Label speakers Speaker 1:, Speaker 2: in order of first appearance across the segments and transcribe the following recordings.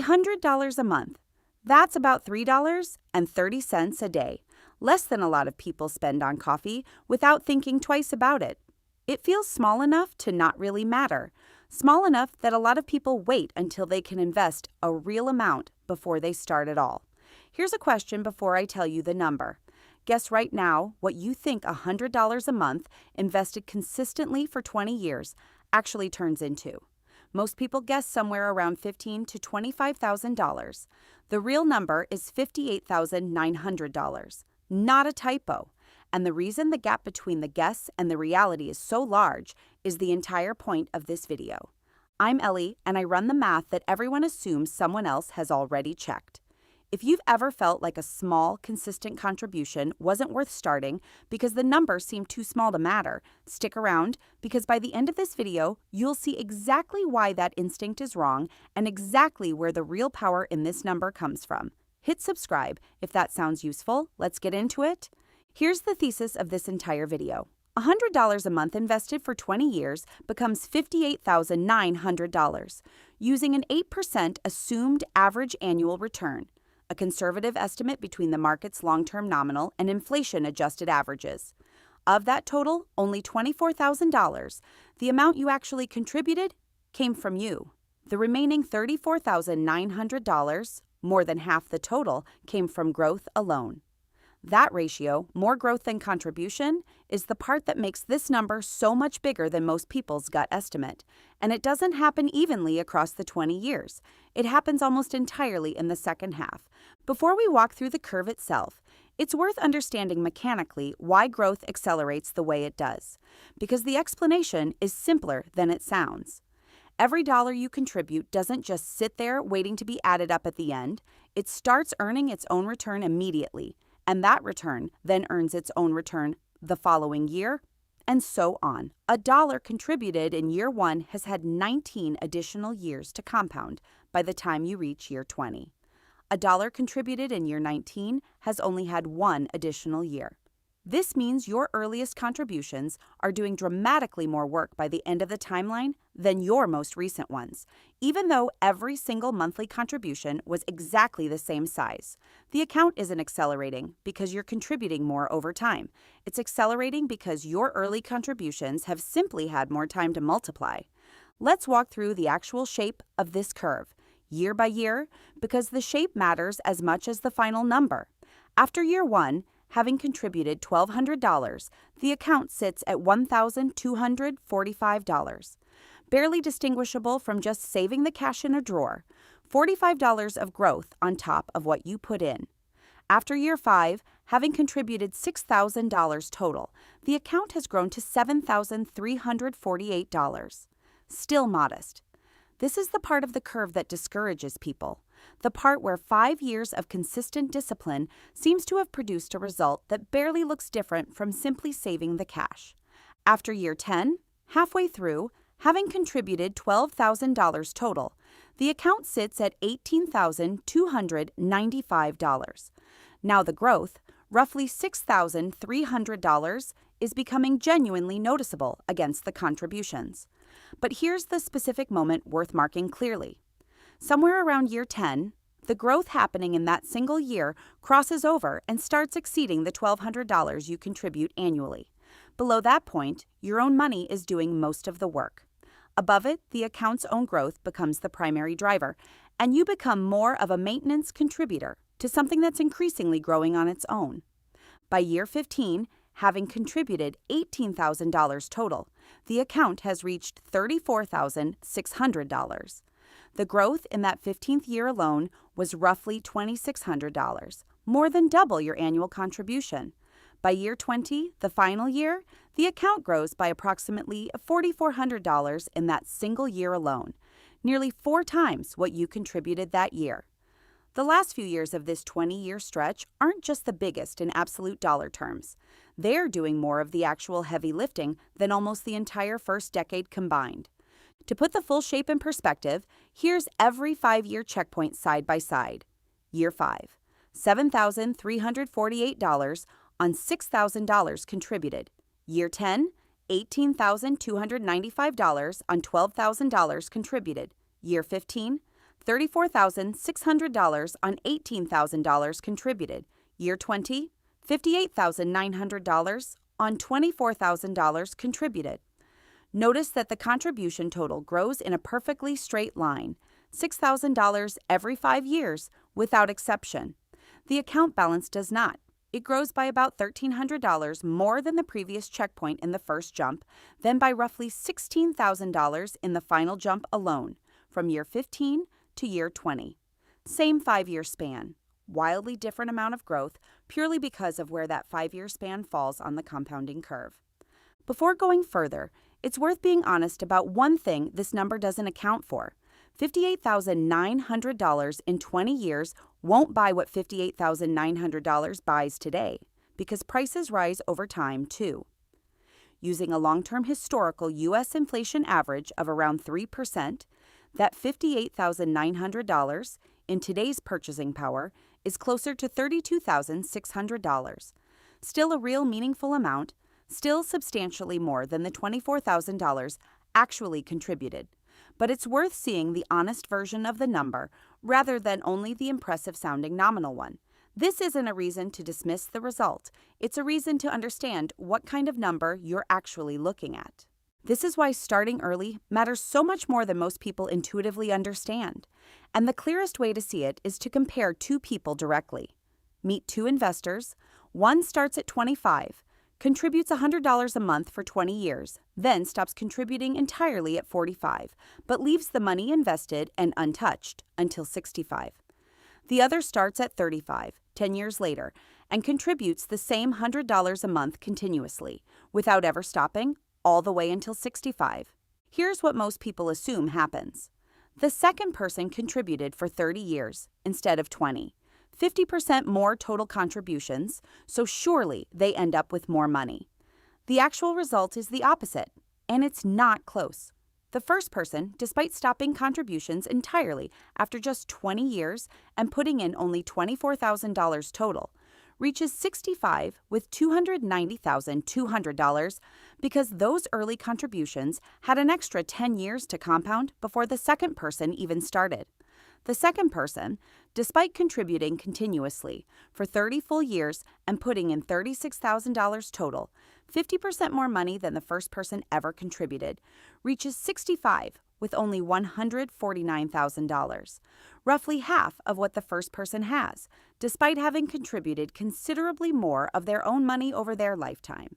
Speaker 1: $100 a month. That's about $3.30 a day, less than a lot of people spend on coffee without thinking twice about it. It feels small enough to not really matter, small enough that a lot of people wait until they can invest a real amount before they start at all. Here's a question before I tell you the number. Guess right now what you think $100 a month invested consistently for 20 years actually turns into. Most people guess somewhere around $15,000 to $25,000. The real number is $58,900. Not a typo. And the reason the gap between the guess and the reality is so large is the entire point of this video. I'm Ellie, and I run the math that everyone assumes someone else has already checked. If you've ever felt like a small, consistent contribution wasn't worth starting because the number seemed too small to matter, stick around because by the end of this video, you'll see exactly why that instinct is wrong and exactly where the real power in this number comes from. Hit subscribe if that sounds useful. Let's get into it. Here's the thesis of this entire video. $100 a month invested for 20 years becomes $58,900 using an 8% assumed average annual return, a conservative estimate between the market's long-term nominal and inflation-adjusted averages. Of that total, only $24,000, the amount you actually contributed, came from you. The remaining $34,900, more than half the total, came from growth alone. That ratio, more growth than contribution, is the part that makes this number so much bigger than most people's gut estimate. And it doesn't happen evenly across the 20 years. It happens almost entirely in the second half. Before we walk through the curve itself, it's worth understanding mechanically why growth accelerates the way it does, because the explanation is simpler than it sounds. Every dollar you contribute doesn't just sit there waiting to be added up at the end. It starts earning its own return immediately. And that return then earns its own return the following year, and so on. A dollar contributed in year 1 has had 19 additional years to compound by the time you reach year 20. A dollar contributed in year 19 has only had 1 additional year. This means your earliest contributions are doing dramatically more work by the end of the timeline than your most recent ones, even though every single monthly contribution was exactly the same size. The account isn't accelerating because you're contributing more over time. It's accelerating because your early contributions have simply had more time to multiply. Let's walk through the actual shape of this curve, year by year, because the shape matters as much as the final number. After year 1, having contributed $1,200, the account sits at $1,245, barely distinguishable from just saving the cash in a drawer, $45 of growth on top of what you put in. After year 5, having contributed $6,000 total, the account has grown to $7,348. Still modest. This is the part of the curve that discourages people. The part where 5 years of consistent discipline seems to have produced a result that barely looks different from simply saving the cash. After year 10, halfway through, having contributed $12,000 total, the account sits at $18,295. Now the growth, roughly $6,300, is becoming genuinely noticeable against the contributions. But here's the specific moment worth marking clearly. Somewhere around year 10, the growth happening in that single year crosses over and starts exceeding the $1,200 you contribute annually. Below that point, your own money is doing most of the work. Above it, the account's own growth becomes the primary driver, and you become more of a maintenance contributor to something that's increasingly growing on its own. By year 15, having contributed $18,000 total, the account has reached $34,600. The growth in that 15th year alone was roughly $2,600, more than double your annual contribution. By year 20, the final year, the account grows by approximately $4,400 in that single year alone, nearly 4 times what you contributed that year. The last few years of this 20-year stretch aren't just the biggest in absolute dollar terms. They're doing more of the actual heavy lifting than almost the entire first decade combined. To put the full shape in perspective, here's every 5-year checkpoint side by side. Year 5, $7,348 on $6,000 contributed. Year 10, $18,295 on $12,000 contributed. Year 15, $34,600 on $18,000 contributed. Year 20, $58,900 on $24,000 contributed. Notice that the contribution total grows in a perfectly straight line, $6,000 every 5 years, without exception. The account balance does not. It grows by about $1,300 more than the previous checkpoint in the first jump, then by roughly $16,000 in the final jump alone, from year 15 to year 20. Same 5-year span. Wildly different amount of growth purely because of where that 5-year span falls on the compounding curve. Before going further, it's worth being honest about one thing this number doesn't account for. $58,900 in 20 years won't buy what $58,900 buys today, because prices rise over time too. Using a long-term historical U.S. inflation average of around 3%, that $58,900 in today's purchasing power is closer to $32,600. Still a real meaningful amount, still substantially more than the $24,000 actually contributed. But it's worth seeing the honest version of the number rather than only the impressive-sounding nominal one. This isn't a reason to dismiss the result. It's a reason to understand what kind of number you're actually looking at. This is why starting early matters so much more than most people intuitively understand. And the clearest way to see it is to compare two people directly. Meet two investors. One starts at 25, contributes $100 a month for 20 years, then stops contributing entirely at 45, but leaves the money invested and untouched until 65. The other starts at 35, 10 years later, and contributes the same $100 a month continuously, without ever stopping, all the way until 65. Here's what most people assume happens. The second person contributed for 30 years instead of 20. 50% more total contributions, so surely they end up with more money. The actual result is the opposite, and it's not close. The first person, despite stopping contributions entirely after just 20 years and putting in only $24,000 total, reaches 65 with $290,200 because those early contributions had an extra 10 years to compound before the second person even started. The second person, despite contributing continuously for 30 full years and putting in $36,000 total, 50% more money than the first person ever contributed, reaches 65 with only $149,000, roughly half of what the first person has, despite having contributed considerably more of their own money over their lifetime.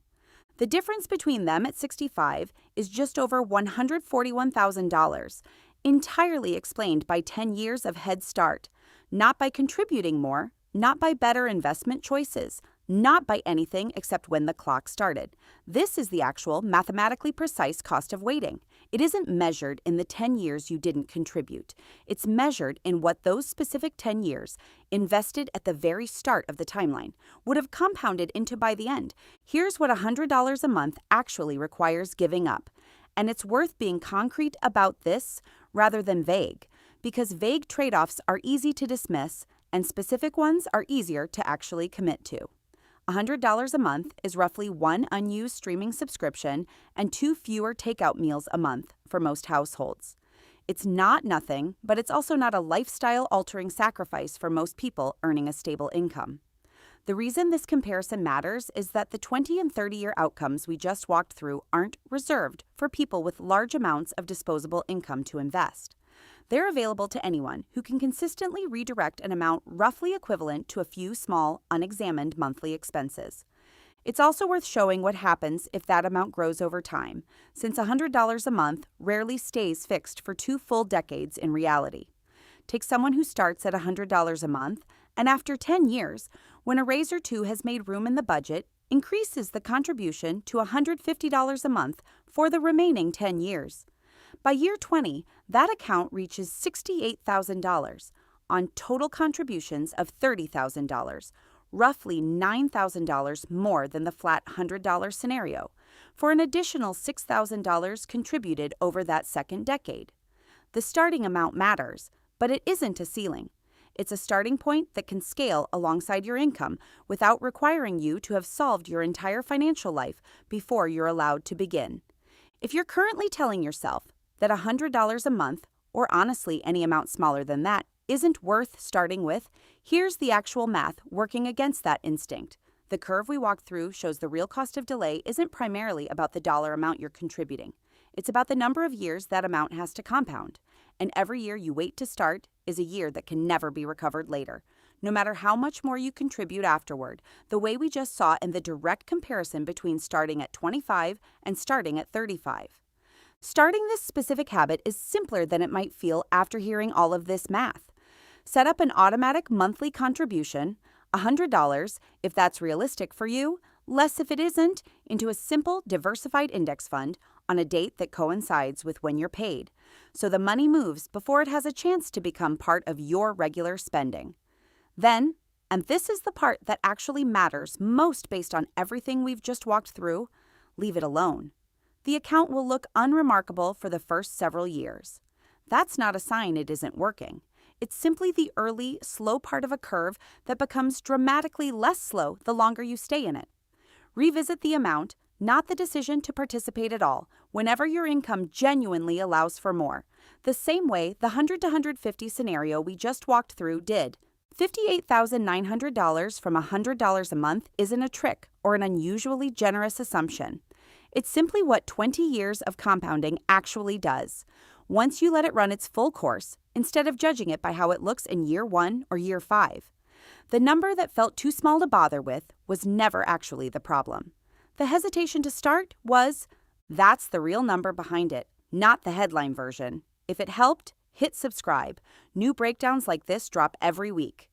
Speaker 1: The difference between them at 65 is just over $141,000, entirely explained by 10 years of head start, not by contributing more, not by better investment choices, not by anything except when the clock started. This is the actual mathematically precise cost of waiting. It isn't measured in the 10 years you didn't contribute. It's measured in what those specific 10 years, invested at the very start of the timeline, would have compounded into by the end. Here's what $100 a month actually requires giving up. And it's worth being concrete about this rather than vague, because vague trade-offs are easy to dismiss and specific ones are easier to actually commit to. $100 a month is roughly one unused streaming subscription and 2 fewer takeout meals a month for most households. It's not nothing, but it's also not a lifestyle-altering sacrifice for most people earning a stable income. The reason this comparison matters is that the 20 and 30-year outcomes we just walked through aren't reserved for people with large amounts of disposable income to invest. They're available to anyone who can consistently redirect an amount roughly equivalent to a few small, unexamined monthly expenses. It's also worth showing what happens if that amount grows over time, since $100 a month rarely stays fixed for 2 full decades in reality. Take someone who starts at $100 a month and after 10 years, when a raise or two has made room in the budget, increases the contribution to $150 a month for the remaining 10 years. By year 20, that account reaches $68,000 on total contributions of $30,000, roughly $9,000 more than the flat $100 scenario, for an additional $6,000 contributed over that second decade. The starting amount matters, but it isn't a ceiling. It's a starting point that can scale alongside your income without requiring you to have solved your entire financial life before you're allowed to begin. If you're currently telling yourself that $100 a month or honestly any amount smaller than that, isn't worth starting with, here's the actual math working against that instinct. The curve we walked through shows the real cost of delay isn't primarily about the dollar amount you're contributing. It's about the number of years that amount has to compound. And every year you wait to start is a year that can never be recovered later. No matter how much more you contribute afterward, the way we just saw in the direct comparison between starting at 25 and starting at 35. Starting this specific habit is simpler than it might feel after hearing all of this math. Set up an automatic monthly contribution, $100 if that's realistic for you, less if it isn't, into a simple diversified index fund on a date that coincides with when you're paid, so the money moves before it has a chance to become part of your regular spending. Then, and this is the part that actually matters most based on everything we've just walked through, leave it alone. The account will look unremarkable for the first several years. That's not a sign it isn't working. It's simply the early, slow part of a curve that becomes dramatically less slow the longer you stay in it. Revisit the amount, not the decision to participate at all, whenever your income genuinely allows for more. The same way the 100 to 150 scenario we just walked through did. $58,900 from $100 a month isn't a trick or an unusually generous assumption. It's simply what 20 years of compounding actually does. Once you let it run its full course, instead of judging it by how it looks in year 1 or year 5. The number that felt too small to bother with was never actually the problem. The hesitation to start was, that's the real number behind it, not the headline version. If it helped, hit subscribe. New breakdowns like this drop every week.